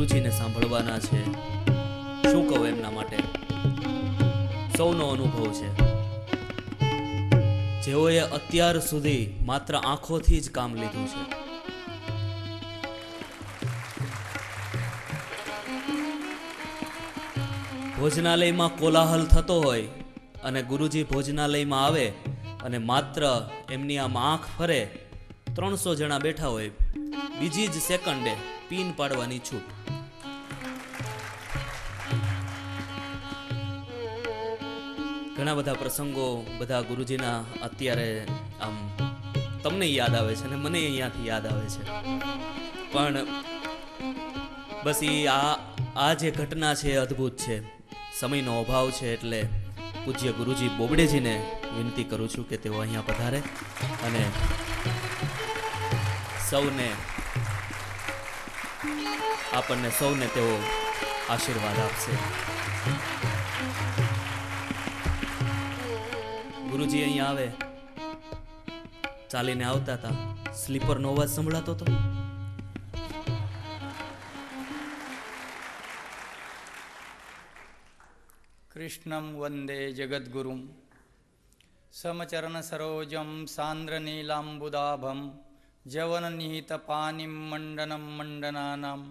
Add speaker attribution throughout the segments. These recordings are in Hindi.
Speaker 1: ગુરુજીને સાંભળવાના છે. શું કહું એમના માટે? સૌનો અનુભવ છે. જેઓએ અત્યાર સુધી માત્ર આંખોથી જ કામ લીધું છે. ભોજનાલયમાં કોલાહલ થતો હોય અને ગુરુજી ભોજનાલયમાં આવે અને માત્ર એમની આમ આંખ ફરે, 300 જણા બેઠા હોય, બીજી જ સેકન્ડે પીન પાડવાની છૂટ. ઘણા બધા પ્રસંગો બધા ગુરુજીના અત્યારે આમ તમને યાદ આવે છે અને મને અહીંયાથી યાદ આવે છે. પણ બસ આ જે ઘટના છે અદ્ભુત છે. સમયનો અભાવ છે એટલે પૂજ્ય ગુરુજી બોબડેજીને વિનંતી કરું છું કે તેઓ અહીંયા પધારે અને આપણને સૌને તેઓ આશીર્વાદ આપશે. ગુરુજી અહીંયા આવે, ચાલીને આવતા હતા, સ્લીપરનો અવાજ સંભળાતો હતો.
Speaker 2: કૃષ્ણં વંદે જગદ્ગુરુમ સમચરણ સરોજમ સાંદ્ર નીલાંબુદાભમ જવન નિહિત પાનિમ મંડનમ મંડનાનામ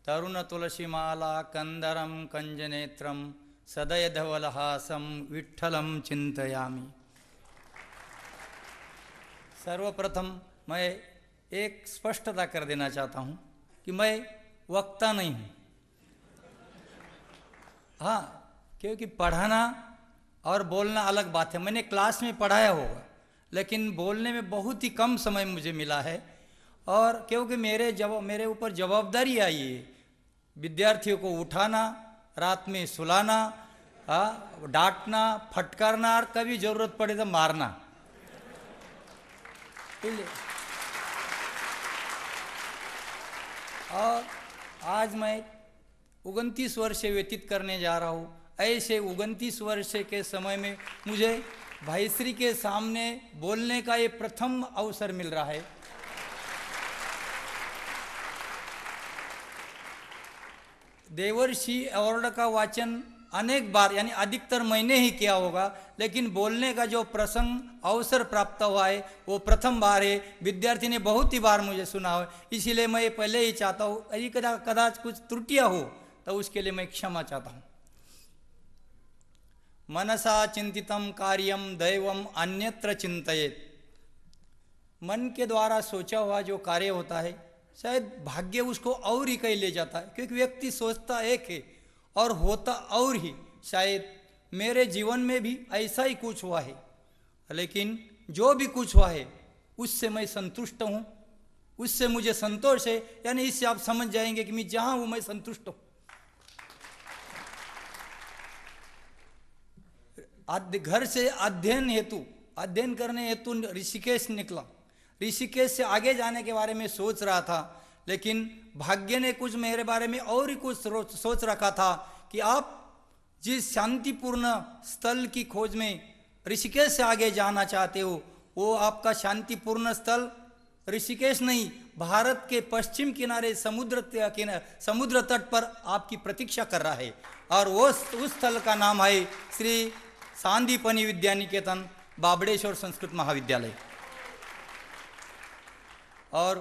Speaker 2: તરુણ તુલસીમાલા કંદરમ કંજનેત્રમ સદય ધવલહાસમ વિઠ્ઠલમ चिंतयामि. सर्वप्रथम मैं एक स्पष्टता कर देना चाहता हूँ कि मैं वक्ता नहीं हूँ. हाँ, क्योंकि पढ़ाना और बोलना अलग बात है. मैंने क्लास में पढ़ाया होगा लेकिन बोलने में बहुत ही कम समय मुझे मिला है. और क्योंकि मेरे ऊपर जवाबदारी आई है विद्यार्थियों को उठाना, रात में सुलाना, डांटना, फटकारना और कभी जरूरत पड़े तो मारना. और आज मैं 29 वर्ष व्यतीत करने जा रहा हूँ. ऐसे 29 वर्ष के समय में मुझे भाईश्री के सामने बोलने का ये प्रथम अवसर मिल रहा है. देवर्षि अवार्ड का वाचन अनेक बार यानी अधिकतर मैंने ही किया होगा, लेकिन बोलने का जो प्रसंग अवसर प्राप्त हुआ है वो प्रथम बार है. विद्यार्थी ने बहुत ही बार मुझे सुना हो, इसीलिए मैं पहले ही चाहता हूँ यदि कदाच कुछ त्रुटियाँ हो तो उसके लिए मैं क्षमा चाहता हूँ. मनसा चिंतितम कार्यम दैवम अन्यत्र चिंतयेत. मन के द्वारा सोचा हुआ जो कार्य होता है शायद भाग्य उसको और ही कहीं ले जाता है, क्योंकि व्यक्ति सोचता एक है और होता और ही. शायद मेरे जीवन में भी ऐसा ही कुछ हुआ है, लेकिन जो भी कुछ हुआ है उससे मैं संतुष्ट हूँ, उससे मुझे संतोष है. यानी इससे आप समझ जाएंगे कि मैं जहाँ हूँ मैं संतुष्ट हूँ. घर से अध्ययन करने हेतु ऋषिकेश निकला. ऋषिकेश से आगे जाने के बारे में सोच रहा था, लेकिन भाग्य ने कुछ मेरे बारे में और ही कुछ सोच रखा था कि आप जिस शांतिपूर्ण स्थल की खोज में ऋषिकेश से आगे जाना चाहते हो वो आपका शांतिपूर्ण स्थल ऋषिकेश नहीं, भारत के पश्चिम किनारे समुद्र तट पर आपकी प्रतीक्षा कर रहा है. और उस स्थल का नाम है श्री सांदीपनि विद्या निकेतन बाबड़ेश्वर संस्कृत महाविद्यालय. और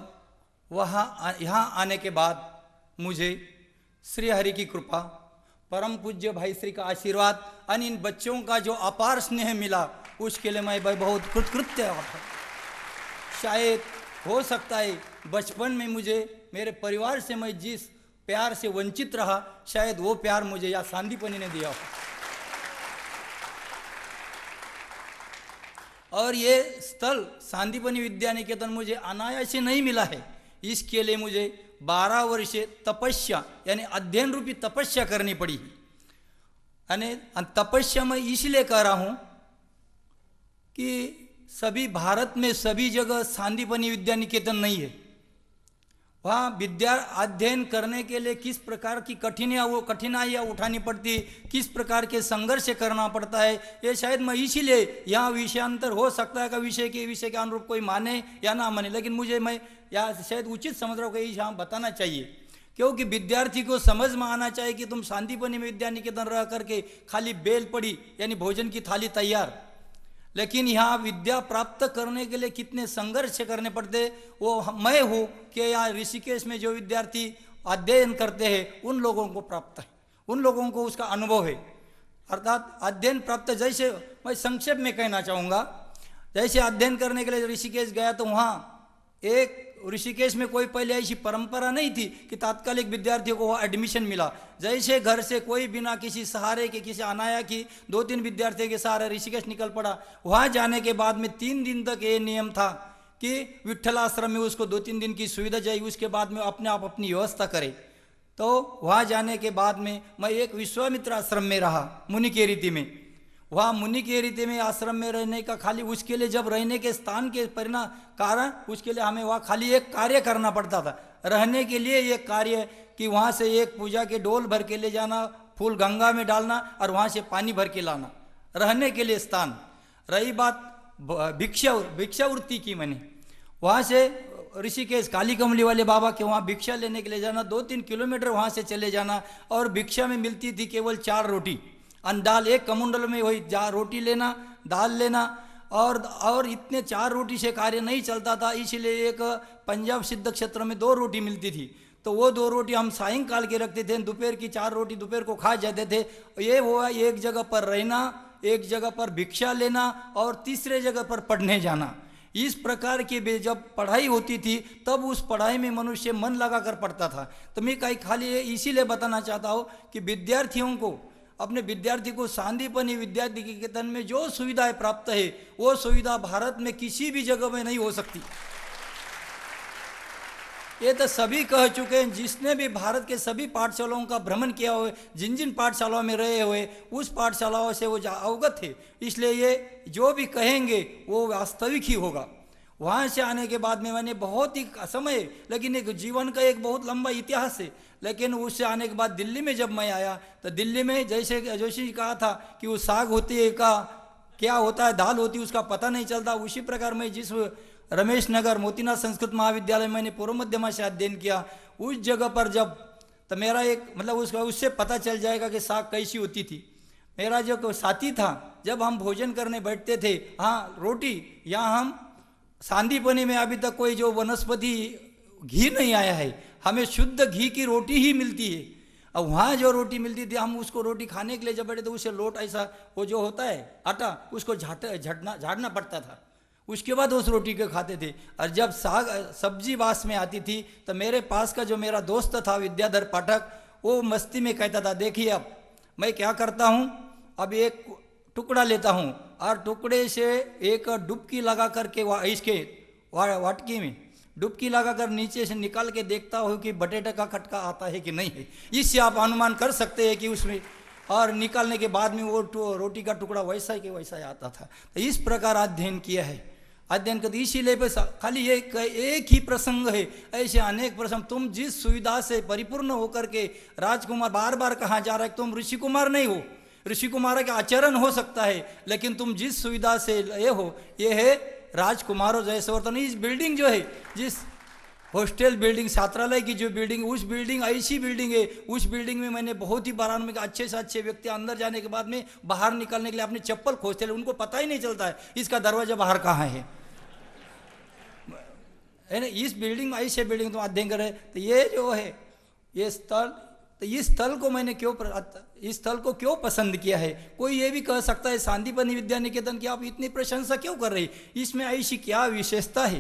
Speaker 2: यहाँ आने के बाद मुझे श्री हरि की कृपा, परम पूज्य भाई श्री का आशीर्वाद और इन बच्चों का जो अपार स्नेह मिला उसके लिए मैं बहुत कृतकृत्य हूँ. शायद हो सकता है बचपन में मुझे मेरे परिवार से मैं जिस प्यार से वंचित रहा शायद वो प्यार मुझे या सांदीपनि ने दिया हो. और ये स्थल सांदीपनि विद्या निकेतन मुझे अनायास से नहीं मिला है. इसके लिए मुझे 12 वर्ष तपस्या यानी अध्ययन रूपी तपस्या करनी पड़ी. यानी तपस्या मैं इसलिए कर रहा हूँ कि सभी भारत में सभी जगह सांदीपनि विद्या निकेतन नहीं है. वहाँ विद्या अध्ययन करने के लिए किस प्रकार की कठिनाइयाँ उठानी पड़ती, किस प्रकार के संघर्ष करना पड़ता है, ये शायद मैं इसीलिए यहाँ विषयांतर हो सकता है कि विषय के अनुरूप कोई माने या ना माने, लेकिन मैं या शायद उचित समझ रहा हूँ कि यहाँ बताना चाहिए क्योंकि विद्यार्थी को समझ में आना चाहिए कि तुम शांतिपनी में विद्या निकेतन रह करके खाली बेल पड़ी यानी भोजन की थाली तैयार, लेकिन यहाँ विद्या प्राप्त करने के लिए कितने संघर्ष करने पड़ते वो मैं हूँ कि यहाँ ऋषिकेश में जो विद्यार्थी अध्ययन करते हैं उन लोगों को प्राप्त है, उन लोगों को उसका अनुभव है। अर्थात अध्ययन प्राप्त, जैसे मैं संक्षेप में कहना चाहूँगा, जैसे अध्ययन करने के लिए ऋषिकेश गया तो वहाँ एक ऋषिकेश में कोई पहले ऐसी परंपरा नहीं थी कि तात्कालिक विद्यार्थियों को वहाँ एडमिशन मिला। जैसे घर से कोई बिना किसी सहारे के, किसी अनाया की 2-3 विद्यार्थियों के सहारे ऋषिकेश निकल पड़ा। वहाँ जाने के बाद में 3 दिन तक ये नियम था कि विट्ठल आश्रम में उसको 2-3 दिन की सुविधा चाहिए, उसके बाद में अपने आप अपनी व्यवस्था करे। तो वहाँ जाने के बाद में मैं एक विश्वामित्र आश्रम में रहा मुनि के रीति में। वहाँ मुनि के रीति में आश्रम में रहने का खाली उसके लिए, जब रहने के स्थान के परिणाम कारण उसके लिए हमें वहाँ खाली एक कार्य करना पड़ता था। रहने के लिए एक कार्य कि वहाँ से एक पूजा के डोल भर के ले जाना, फूल गंगा में डालना और वहाँ से पानी भर के लाना, रहने के लिए स्थान। रही बात भिक्षावृत्ति की, मैंने वहाँ से ऋषिकेश काली कमली वाले बाबा के वहाँ भिक्षा लेने के लिए जाना, 2-3 किलोमीटर वहाँ से चले जाना, और भिक्षा में मिलती थी केवल 4 रोटी और दाल। एक कमुंडल में वही रोटी लेना, दाल लेना, और इतने 4 रोटी से कार्य नहीं चलता था, इसलिए एक पंजाब सिद्ध क्षेत्र में 2 रोटी मिलती थी। तो वो 2 रोटी हम सायंकाल के रखते थे, दोपहर की 4 रोटी दोपहर को खा जाते थे। ये हुआ एक जगह पर रहना, एक जगह पर भिक्षा लेना और तीसरे जगह पर पढ़ने जाना। इस प्रकार की जब पढ़ाई होती थी तब उस पढ़ाई में मनुष्य मन लगा कर पढ़ता था। तो मैं कहीं खाली इसीलिए बताना चाहता हूँ कि विद्यार्थियों को, अपने विद्यार्थी को शांतिपनी विद्यार्थी निकेतन में जो सुविधाएं प्राप्त है वो सुविधा भारत में किसी भी जगह में नहीं हो सकती। ये तो सभी कह चुके हैं, जिसने भी भारत के सभी पाठशालाओं का भ्रमण किया हुए, जिन जिन पाठशालाओं में रहे हुए उस पाठशालाओं से वो अवगत है। इसलिए ये जो भी कहेंगे वो वास्तविक ही होगा। वहाँ से आने के बाद में मैंने बहुत ही समय, लेकिन एक जीवन का एक बहुत लंबा इतिहास है। लेकिन उससे आने के बाद दिल्ली में जब मैं आया तो दिल्ली में जैसे जोशी जी कहा था कि वो साग होती है का क्या होता है, दाल होती है उसका पता नहीं चलता, उसी प्रकार मैं जिस रमेश नगर मोतीनाथ संस्कृत महाविद्यालय में मैंने पूर्व मध्यमा से अध्ययन किया, उस जगह पर जब तो मेरा एक मतलब उससे पता चल जाएगा कि साग कैसी होती थी। मेरा जो साथी था, जब हम भोजन करने बैठते थे, हाँ रोटी, यहाँ हम सांदीपनी में अभी तक कोई जो वनस्पति घी नहीं आया है, हमें शुद्ध घी की रोटी ही मिलती है। अब वहाँ जो रोटी मिलती थी, हम उसको रोटी खाने के लिए जब बैठे तो उसे लोट ऐसा वो जो होता है आटा, उसको झाड़ना पड़ता था, उसके बाद उस रोटी को खाते थे। और जब साग सब्जी बास में आती थी तो मेरे पास का जो मेरा दोस्त था विद्याधर पाठक, वो मस्ती में कहता था, देखिए अब मैं क्या करता हूँ, अब एक टुकड़ा लेता हूँ और टुकड़े से एक डुबकी लगा करके इसके वाटकी में डुबकी लगाकर नीचे से निकाल के देखता हूँ कि बटेटा का खटका आता है कि नहीं है। इससे आप अनुमान कर सकते हैं कि उसमें, और निकालने के बाद में वो रोटी का टुकड़ा वैसा ही वैसा ही आता था। तो इस प्रकार अध्ययन किया है, अध्ययन करते। इसीलिए खाली एक ही प्रसंग है, ऐसे अनेक प्रसंग। तुम जिस सुविधा से परिपूर्ण होकर के राजकुमार बार बार कहा जा रहा है, तुम ऋषि कुमार नहीं हो, ऋषि कुमार का आचरण हो सकता है, लेकिन तुम जिस सुविधा से ये हो, ये है राजकुमारों जैसे वर्तन। इस बिल्डिंग जो है, जिस हॉस्टल बिल्डिंग, छात्रालय की जो बिल्डिंग, उस बिल्डिंग ऐसी बिल्डिंग है, उस बिल्डिंग में मैंने बहुत ही बार में अच्छे से अच्छे व्यक्ति अंदर जाने के बाद में बाहर निकलने के लिए अपनी चप्पल खोजते हैं, उनको पता ही नहीं चलता है इसका दरवाजा बाहर कहाँ है ना। इस बिल्डिंग में ऐसे बिल्डिंग तुम अध्ययन कर रहे, तो ये जो है ये स्थल, तो इस स्थल को मैंने इस स्थल को क्यों पसंद किया है। कोई ये भी कह सकता है सांदीपनी विद्या निकेतन की आप इतनी प्रशंसा क्यों कर रही, इसमें ऐसी क्या विशेषता है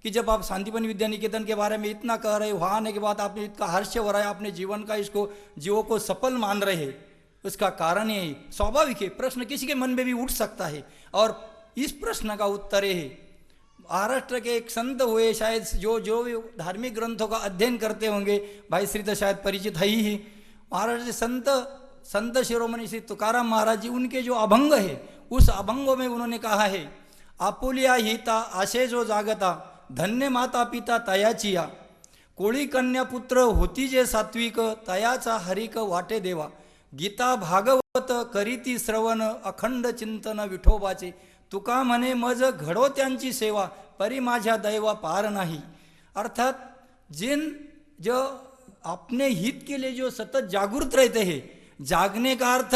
Speaker 2: कि जब आप सांदीपनी विद्या निकेतन के बारे में इतना कह रहे हो, वहाँ आने के बाद आपने इतना हर्ष हो रहा है, अपने जीवन का इसको जीवों को सफल मान रहे हैं, उसका कारण यही स्वाभाविक है। प्रश्न किसी के मन में भी उठ सकता है, और इस प्रश्न का उत्तर है महाराष्ट्र के एक संत हुए, शायद जो भी धार्मिक ग्रंथों का अध्ययन करते होंगे, भाई श्री तो शायद परिचित है ही। महाराष्ट्र के संत शिरोमणि श्री तुकाराम महाराज जी, उनके जो अभंग है, उस अभंगों में उन्होंने कहा है, आपुलिया हिता आशे जो जागता, धन्य माता पिता तयाचिया, कोळी कन्या पुत्र होती जे सात्विक, तयाचा हरिक वाटे देवा, गीता भागवत करीती श्रवण, अखंड चिंतन विठोबाचे, तुका म्हणे मज घडो त्यांची सेवा, परी माझ्या दैवा पार नाही। अर्थात जो अपने हित के लिए जो सतत जागरूक रहते हैं, जागने का अर्थ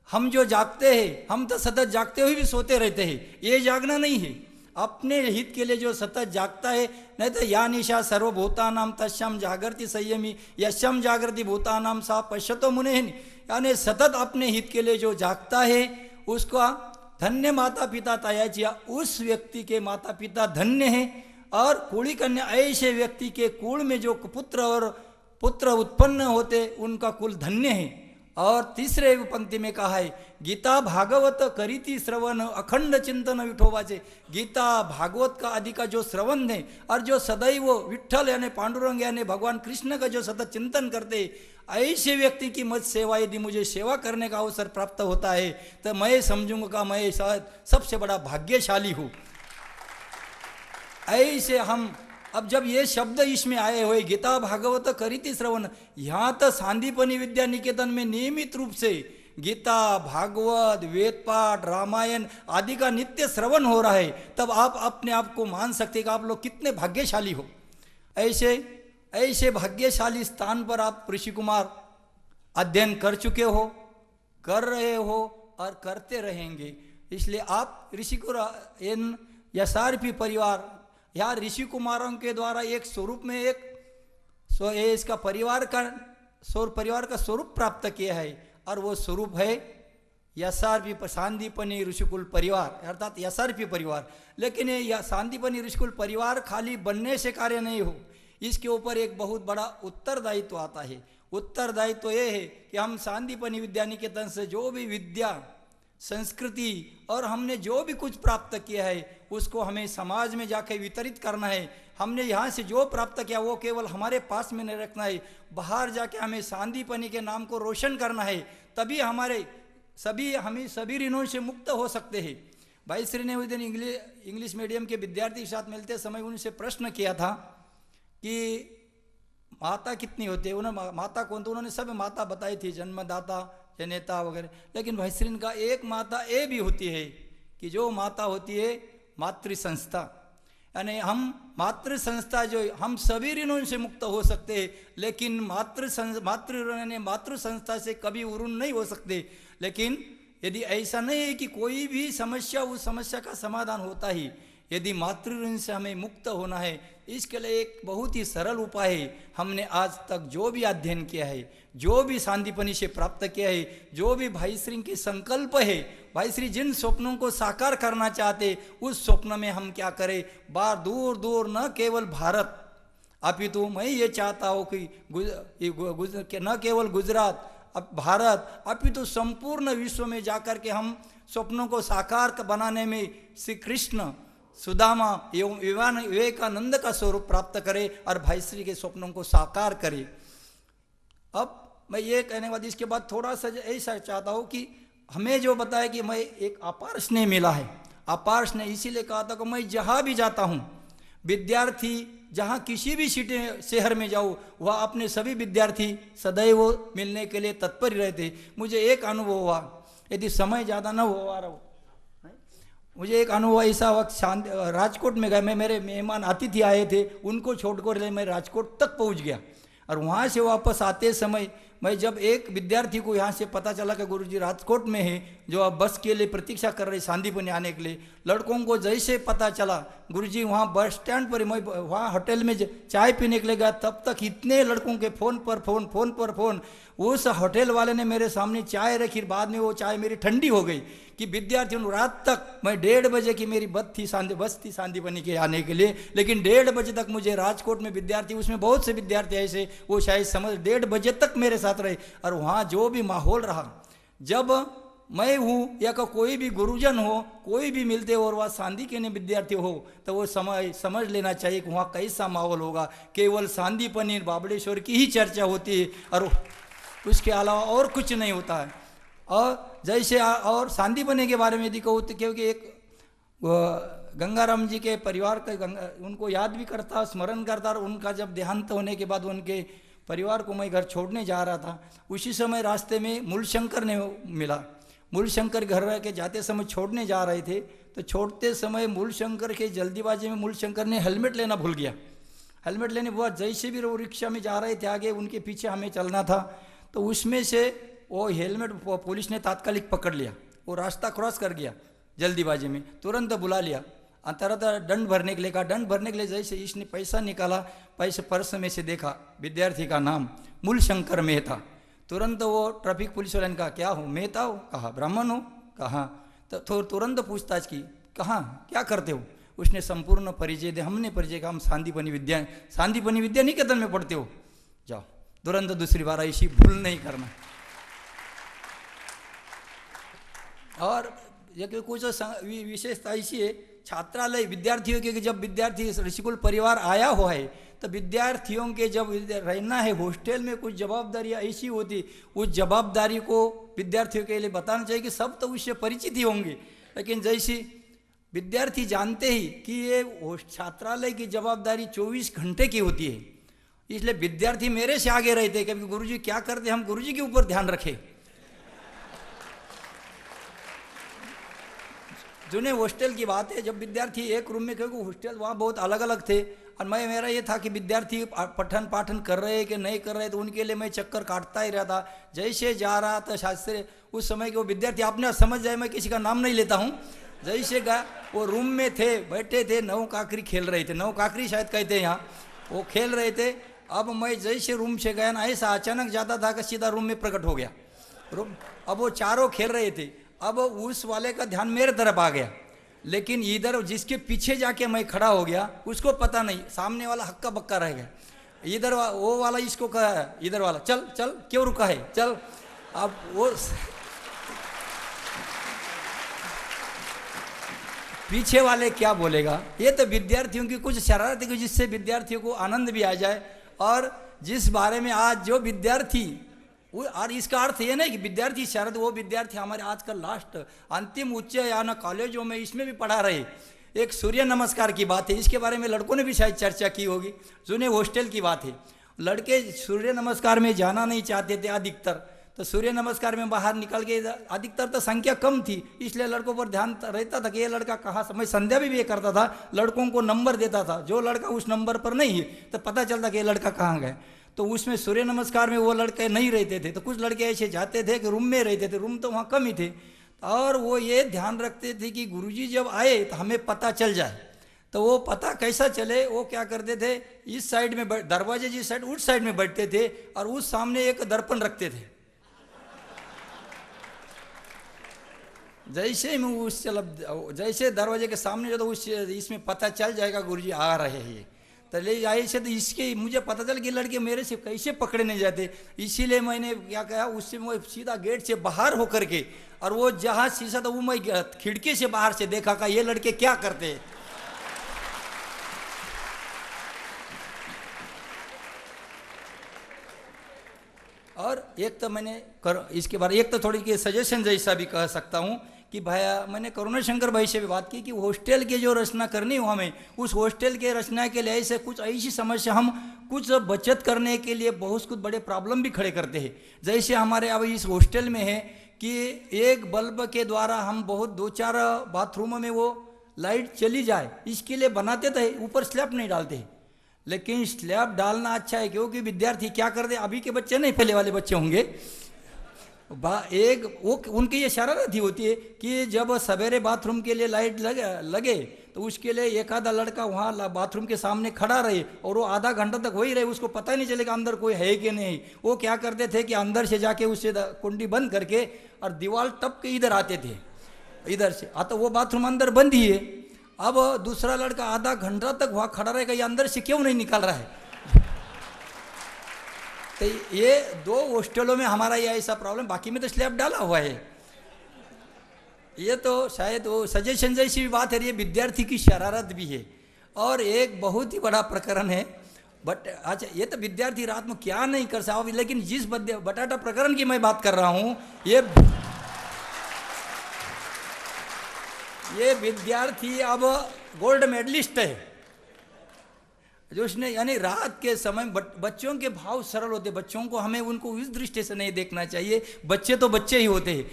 Speaker 2: हम जो जागते हैं, हम तो सतत जागते हुए भी सोते रहते हैं, ये जागना नहीं है। अपने हित के लिए जो सतत जागता है, नहीं तो या निशा सर्वभूतानाम तस्याम जागृति संयमी यश्यम जागृति भूतानाम सा पश्यतो मुने, यानी सतत अपने हित के लिए जो जागता है उसका धन्य माता पिता तायाचिया, उस व्यक्ति के माता पिता धन्य हैं। और कुली कन्या ऐसे व्यक्ति के कुल में जो पुत्र उत्पन्न होते उनका कुल धन्य है। और तीसरे पंक्ति में कहा है गीता भागवत करीति श्रवण अखंड चिंतन विठोबाचे, गीता भागवत का आदि का जो श्रवण है और जो सदैव विठ्ठल यानी पांडुरंग यानी भगवान कृष्ण का जो सतत चिंतन करते, ऐसे व्यक्ति की मत सेवा यदि मुझे सेवा करने का अवसर प्राप्त होता है तो मैं समझूंगा मैं शायद सबसे बड़ा भाग्यशाली हूँ। ऐसे हम अब जब ये शब्द इसमें आए हुए गीता भागवत करीति श्रवण, यहाँ तो सांदीपनी विद्या निकेतन में नियमित रूप से गीता भागवत वेद पाठ रामायण आदि का नित्य श्रवण हो रहा है, तब आप अपने आप को मान सकते हैं कि आप लोग कितने भाग्यशाली हो। ऐसे भाग्यशाली स्थान पर आप ऋषि कुमार अध्ययन कर चुके हो, कर रहे हो और करते रहेंगे। इसलिए आप ऋषि को इन यसारपी परिवार या ऋषि कुमारों के द्वारा एक स्वरूप में इसका परिवार का स्वरूप प्राप्त किया है, और वो स्वरूप है यसारपी सांदीपनी ऋषिकुल परिवार अर्थात यसारपी परिवार। लेकिन ये सांदीपनी ऋषिकुल परिवार खाली बनने से कार्य नहीं हो, इसके ऊपर एक बहुत बड़ा उत्तरदायित्व आता है। उत्तरदायित्व ये है कि हम सांदीपनी विद्या निकेतन से जो भी विद्या संस्कृति और हमने जो भी कुछ प्राप्त किया है उसको हमें समाज में जाकर वितरित करना है। हमने यहाँ से जो प्राप्त किया वो केवल हमारे पास में नहीं रखना है, बाहर जाके हमें सांदीपनी के नाम को रोशन करना है, तभी हम सभी ऋणों से मुक्त हो सकते हैं। भाई श्री ने उस दिन इंग्लिश मीडियम के विद्यार्थी के साथ मिलते समय उनसे प्रश्न किया था कि माता कितनी होती है, उन्होंने माता कौन, तो उन्होंने सब माता बताई थी, जन्मदाता जनेता वगैरह। लेकिन भाई श्री का एक माता ये भी होती है कि जो माता होती है मातृ संस्था, यानी हम मातृ संस्था जो हम सभी ऋणों से मुक्त हो सकते हैं, लेकिन मातृ संस्था से कभी ऋण नहीं हो सकते। लेकिन यदि ऐसा नहीं है कि कोई भी समस्या उस समस्या का समाधान होता ही, यदि मातृ ऋण से हमें मुक्त होना है, इसके लिए एक बहुत ही सरल उपाय है। हमने आज तक जो भी अध्ययन किया है, जो भी सांदीपनी से प्राप्त किया है, जो भी भाई श्री के संकल्प है, भाई श्री जिन स्वप्नों को साकार करना चाहते उस स्वप्न में हम क्या करें, बाहर दूर दूर न केवल भारत अपितु मैं ये चाहता हूँ कि न केवल गुजरात भारत अपितु संपूर्ण विश्व में जाकर के हम स्वप्नों को साकार बनाने में श्री कृष्ण सुदामा एवं विवेकानंद का स्वरूप प्राप्त करे और भाई श्री के स्वप्नों को साकार करे। अब मैं ये कहने के बाद इसके बाद थोड़ा सा ऐसा चाहता हूँ कि हमें जो बताया कि मैं एक अपार स्नेह मिला है, अपार स्नेह इसीलिए कहा था कि मैं जहाँ भी जाता हूँ विद्यार्थी जहाँ किसी भी शहर में जाऊँ वह अपने सभी विद्यार्थी सदैव मिलने के लिए तत्पर रहते। मुझे एक अनुभव हुआ, यदि समय ज़्यादा न हुआ रहा, मुझे एक अनुभव ऐसा वक्त राजकोट में गए, मैं मेरे मेहमान अतिथि आए थे उनको छोड़कर मैं राजकोट तक पहुंच गया, और वहाँ से वापस आते समय मैं जब एक विद्यार्थी को यहाँ से पता चला कि गुरुजी राजकोट में है, जो अब बस के लिए प्रतीक्षा कर रहे सांदीपनी आने के लिए, लड़कों को जैसे पता चला गुरुजी वहाँ बस स्टैंड पर, मैं वहाँ होटल में चाय पीने के लिए गया, तब तक इतने लड़कों के फ़ोन पर फ़ोन उस होटल वाले ने मेरे सामने चाय रखी, बाद में वो चाय मेरी ठंडी हो गई कि विद्यार्थियों रात तक मैं 1:30 बजे की मेरी बस थी सांदीपनी के आने के लिए, लेकिन 1:30 बजे तक मुझे राजकोट में विद्यार्थी, उसमें बहुत से विद्यार्थी ऐसे वो शायद समझ 1:30 बजे तक मेरे साथ रहे, और वहाँ जो भी माहौल रहा, जब मैं हूँ या कोई भी गुरुजन हो, कोई भी मिलते हो और वह सांदीपनी विद्यार्थी हो, तो वो समझ लेना चाहिए कि वहाँ कैसा माहौल होगा। केवल सांदीपनी बाबड़ेश्वर की ही चर्चा होती है और उसके अलावा और कुछ नहीं होता है। और जैसे और सांदीपनी के बारे में यदि कहूँ तो क्योंकि एक गंगाराम जी के परिवार का उनको याद भी करता, स्मरण करता, और उनका जब देहांत होने के बाद उनके परिवार को मैं घर छोड़ने जा रहा था, उसी समय रास्ते में मूलशंकर ने मिला। मूलशंकर घर रह के जाते समय छोड़ने जा रहे थे, तो छोड़ते समय मूलशंकर के जल्दीबाजी में मूलशंकर ने हेलमेट लेना भूल गया, हेलमेट लेने के बाद जैसे भी वो रिक्शा में जा रहे थे आगे, उनके पीछे हमें चलना था, तो उसमें से वो हेलमेट पुलिस ने तात्कालिक पकड़ लिया। वो रास्ता क्रॉस कर गया जल्दीबाजी में, तुरंत बुला लिया, तरह दंड भरने के लिए कहा। दंड भरने के लिए जैसे इसने पैसा निकाला, पैसे पर्स में से देखा, विद्यार्थी का नाम मूलशंकर मेहता। तुरंत वो ट्रैफिक पुलिस वाले ने कहा, क्या हो? मेहता हो? कहा ब्राह्मण हो? कहा। तो तुरंत पूछताछ की, कहाँ क्या करते हो? उसने संपूर्ण परिचय दे। हमने परिचय कहा, हम सांदीपनी विद्या निकेतन में पढ़ते हो, जाओ। तुरंत दूसरी बार ऐसी भूल नहीं करना। और ये कुछ विशेषता ऐसी है छात्रालय विद्यार्थियों के, जब विद्यार्थी ऋषिकुल परिवार आया हुआ है तो विद्यार्थियों के जब रहना है हॉस्टल में, कुछ जवाबदारियाँ ऐसी होती, उस जवाबदारी को विद्यार्थियों के लिए बताना चाहिए कि सब तो उससे परिचित ही होंगे, लेकिन जैसी विद्यार्थी जानते ही कि ये छात्रालय की जवाबदारी 24 घंटे की होती है, इसलिए विद्यार्थी मेरे से आगे रहते हैं कि गुरुजी क्या करते, हम गुरुजी के ऊपर ध्यान रखें। जुने हॉस्टल की बात है, जब विद्यार्थी एक रूम में, क्योंकि हॉस्टल वहाँ बहुत अलग अलग थे, और मेरा ये था कि विद्यार्थी पठन पाठन कर रहे हैं कि नहीं कर रहे, तो उनके लिए मैं चक्कर काटता ही रहता। जैसे जा रहा था शास्त्र, उस समय के वो विद्यार्थी, आपने समझ जाए, मैं किसी का नाम नहीं लेता हूँ, जैसे वो रूम में थे, बैठे थे, नौ काकरी खेल रहे थे, नौ काकरी शायद कहते हैं यहाँ, वो खेल रहे थे। अब मैं जैसे रूम से गया ना, ऐसा अचानक जाता था कि सीधा रूम में प्रकट हो गया रूम। अब वो चारों खेल रहे थे, अब उस वाले का ध्यान मेरे तरफ आ गया, लेकिन इधर जिसके पीछे जाके मैं खड़ा हो गया उसको पता नहीं, सामने वाला हक्का बक्का रह गया। इधर वो वाला इसको कहा, इधर वाला चल चल, क्यों रुका है, चल। अब वो पीछे वाले क्या बोलेगा? ये तो विद्यार्थियों की कुछ शरारत है जिससे विद्यार्थियों को आनंद भी आ जाए, और जिस बारे में आज जो विद्यार्थी, और इसका अर्थ ये नहीं कि विद्यार्थी शरद, वो विद्यार्थी हमारे आजकल लास्ट अंतिम उच्च याना कॉलेजों में इसमें भी पढ़ा रहे। एक सूर्य नमस्कार की बात है, इसके बारे में लड़कों ने भी शायद चर्चा की होगी, जुने हॉस्टल की बात है। लड़के सूर्य नमस्कार में जाना नहीं चाहते थे अधिकतर, तो सूर्य नमस्कार में बाहर निकल के, अधिकतर तो संख्या कम थी, इसलिए लड़कों पर ध्यान रहता था कि ये लड़का कहाँ। मैं संध्या भी ये करता था, लड़कों को नंबर देता था, जो लड़का उस नंबर पर नहीं है तो पता चलता कि ये लड़का कहाँ गए। तो उसमें सूर्य नमस्कार में वो लड़के नहीं रहते थे, तो कुछ लड़के ऐसे जाते थे कि रूम में रहते थे, रूम तो वहाँ कम ही थे, और वो ये ध्यान रखते थे कि गुरुजी जब आए तो हमें पता चल जाए। तो वो पता कैसा चले, वो क्या करते थे, इस साइड में दरवाजे जिस साइड, उस साइड में बैठते थे, और उस सामने एक दर्पण रखते थे। जैसे में उस जैसे दरवाजे के सामने जो, तो उस इसमें पता चल जाएगा गुरुजी आ रहे हैं, तो ले जाए से, तो इसके मुझे पता चल कि लड़के मेरे से कैसे पकड़े नहीं जाते, इसीलिए मैंने क्या कहा, उससे मैं सीधा गेट से बाहर होकर के, और वो जहाँ शीशा था वो मैं खिड़की से बाहर से देखा कि ये लड़के क्या करते हैं। और एक तो मैंने इसके बारे, एक तो थोड़ी सजेशन जैसा भी कह सकता हूँ कि भैया, मैंने करुणा शंकर भाई से भी बात की कि हॉस्टल के जो रचना करनी हो हमें, उस हॉस्टल के रचना के लिए ऐसे कुछ ऐसी समस्या, हम कुछ बचत करने के लिए बहुत कुछ बड़े प्रॉब्लम भी खड़े करते हैं। जैसे हमारे अब इस हॉस्टल में है कि एक बल्ब के द्वारा हम बहुत 2-4 बाथरूमों में वो लाइट चली जाए, इसके लिए बनाते थे, ऊपर स्लैब नहीं डालते, लेकिन स्लैब डालना अच्छा है, क्योंकि विद्यार्थी क्या करते, अभी के बच्चे नहीं, पहले वाले बच्चे होंगे, एक वो उनकी ये शरारत ही होती है कि जब सवेरे बाथरूम के लिए लाइट लगे तो उसके लिए एक आधा लड़का वहाँ बाथरूम के सामने खड़ा रहे, और वो आधा घंटा तक वही रहे, उसको पता ही नहीं चलेगा अंदर कोई है कि नहीं। वो क्या करते थे कि अंदर से जाके उससे कुंडी बंद करके और दीवार टप के इधर आते थे, इधर से तो वो बाथरूम अंदर बंद ही है। अब दूसरा लड़का आधा घंटा तक वहाँ खड़ा रहेगा, ये अंदर से क्यों नहीं निकल रहा है। तो ये 2 हॉस्टलों में हमारा ये ऐसा प्रॉब्लम, बाकी में तो स्लैब डाला हुआ है। ये तो शायद वो सजेशन जैसी भी बात है, ये विद्यार्थी की शरारत भी है। और एक बहुत ही बड़ा प्रकरण है, बट अच्छा ये तो विद्यार्थी रात में क्या नहीं कर सकता, लेकिन जिस बटाटा प्रकरण की मैं बात कर रहा हूँ, ये विद्यार्थी अब गोल्ड मेडलिस्ट है, जो उसने यानी रात के समय बच्चों के भाव सरल होते, बच्चों को हमें उनको इस दृष्टि से नहीं देखना चाहिए, बच्चे तो बच्चे ही होते हैं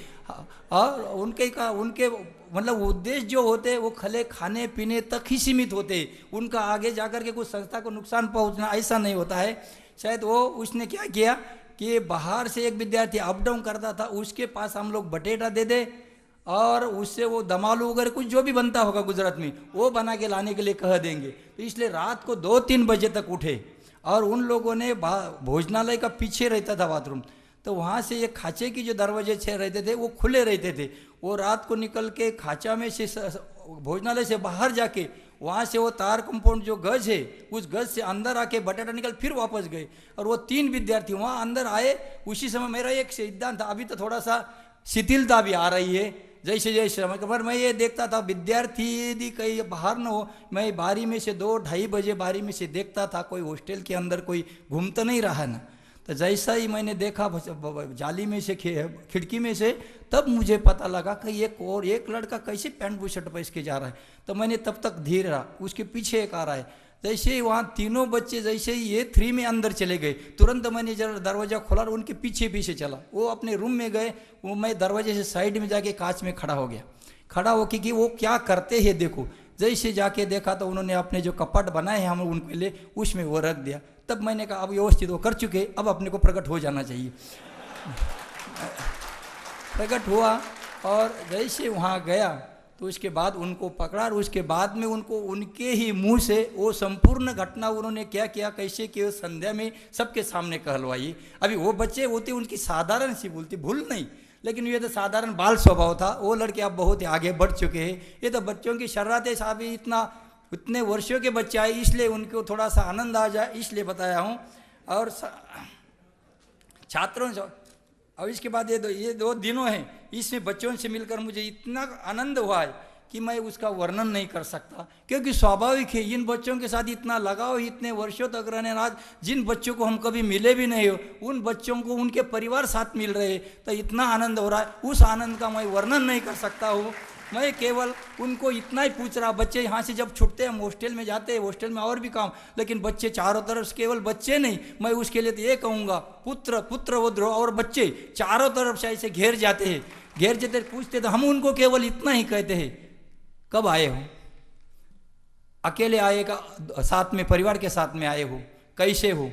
Speaker 2: और उनके मतलब उद्देश्य जो होते हैं वो खले खाने पीने तक ही सीमित होते हैं, उनका आगे जाकर के कुछ संस्था को नुकसान पहुंचना ऐसा नहीं होता है। शायद वो उसने क्या किया कि बाहर से एक विद्यार्थी अप डाउन करता था, उसके पास हम लोग बटेटा दे दे और उससे वो दमालू वगैरह कुछ जो भी बनता होगा गुजरात में वो बना के लाने के लिए कह देंगे। तो इसलिए रात को 2-3 बजे तक उठे और उन लोगों ने भोजनालय का पीछे रहता था बाथरूम, तो वहाँ से ये खाँचे की जो दरवाजे छः रहते थे वो खुले रहते थे, वो रात को निकल के खाँचा में से भोजनालय से बाहर जाके वहाँ से वो तार कंपाउंड जो गज है उस गज से अंदर आके बटाटा निकल फिर वापस गए और वो 3 विद्यार्थी वहाँ अंदर आए। उसी समय मेरा एक सिद्धांत था, अभी तो थोड़ा सा शिथिलता भी आ रही है जैसे जैसे पर मैं ये देखता था विद्यार्थी यदि कहीं बाहर न हो, मैं बारी में से 2-2:30 बजे बारी में से देखता था कोई हॉस्टल के अंदर कोई घूम तो नहीं रहा ना। तो जैसा ही मैंने देखा जाली में से खिड़की में से, तब मुझे पता लगा कि एक लड़का कैसे पैंट बुशर्ट पर इसके जा रहा है। तो मैंने तब तक धीरे रहा, उसके पीछे एक आ रहा है। जैसे ही वहाँ तीनों बच्चे जैसे ही ये 3 में अंदर चले गए, तुरंत मैंने जरा दरवाज़ा खोला और उनके पीछे पीछे चला। वो अपने रूम में गए, वो मैं दरवाजे से साइड में जाके कांच में खड़ा हो गया। खड़ा होके कि वो क्या करते हैं देखो। जैसे जाके देखा तो उन्होंने अपने जो कपट बनाए हैं हम उनके लिए उसमें वो रख दिया। तब मैंने कहा अब व्यवस्थित वो कर चुके, अब अपने को प्रकट हो जाना चाहिए। प्रकट हुआ और जैसे वहाँ गया तो उसके बाद उनको पकड़ा और उसके बाद में उनको उनके ही मुंह से वो संपूर्ण घटना उन्होंने क्या किया कैसे किया संध्या में सबके सामने कहलवाई। अभी वो बच्चे होते उनकी साधारण सी बोलती भूल नहीं, लेकिन ये तो साधारण बाल स्वभाव था। वो लड़के अब बहुत आगे बढ़ चुके हैं। ये तो बच्चों की शर्रातें साहब इतने वर्षों के बच्चे आए इसलिए उनको थोड़ा सा आनंद आ जाए इसलिए बताया हूँ। और छात्रों से और इसके बाद ये 2 दिनों हैं, इसमें बच्चों से मिलकर मुझे इतना आनंद हुआ है कि मैं उसका वर्णन नहीं कर सकता, क्योंकि स्वाभाविक है इन बच्चों के साथ इतना लगाव इतने वर्षों तक रहने। आज जिन बच्चों को हम कभी मिले भी नहीं हो उन बच्चों को उनके परिवार साथ मिल रहे, तो इतना आनंद हो रहा है, उस आनंद का मैं वर्णन नहीं कर सकता हूँ। मैं केवल उनको इतना ही पूछ रहा, बच्चे यहाँ से जब छुटते हैं हम हॉस्टल में जाते हैं, हॉस्टल में और भी काम, लेकिन बच्चे चारों तरफ से केवल बच्चे नहीं, मैं उसके लिए तो ये कहूँगा पुत्र पुत्र वध्रो और बच्चे चारों तरफ से ऐसे घेर जाते हैं, घेर जाते पूछते तो हम उनको केवल इतना ही कहते हैं कब आए हो, अकेले आए का साथ में परिवार के साथ में आए हो, कैसे हो।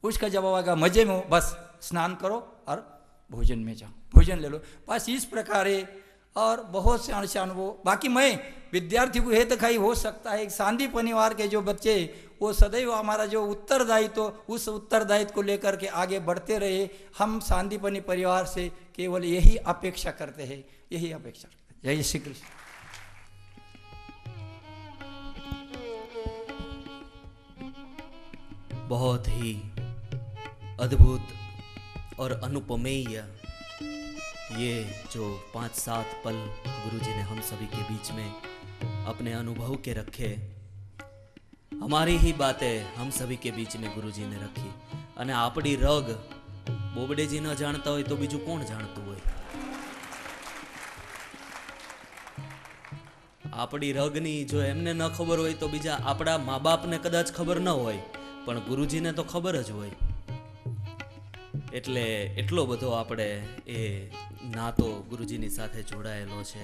Speaker 2: उसका जवाब आएगा मजे में हो, बस स्नान करो और भोजन में जाओ, भोजन ले लो, बस इस प्रकार है। और बहुत से अनुभव बाकी मैं विद्यार्थी को है तो कहीं हो सकता है। एक शांति परिवार के जो बच्चे वो सदैव हमारा जो उत्तरदायित्व उस उत्तरदायित्व को लेकर के आगे बढ़ते रहे। हम शांतिपनी परिवार से केवल यही अपेक्षा करते हैं, यही अपेक्षा करते हैं। जय श्री कृष्ण।
Speaker 1: बहुत ही अद्भुत और अनुपमेय ये जो 5-7 पल गुरुजी ने हम सभी के बीच में अपने अनुभव के रखे, हमारी ही बातें हम सभी के बीच में गुरुजी ने रखी। અને આપણી રગ બોબડેજી ન જાણતા હોય તો બીજું કોણ જાણતું હોય? આપણી રગની જો એમને ન ખબર હોય તો બીજા આપણા મા બાપને કદાચ ખબર ન હોય, પણ ગુરુજીને તો ખબર જ હોય। એટલે એટલો બધો આપણે એ નાતો ગુરુજીની સાથે જોડાયેલો છે।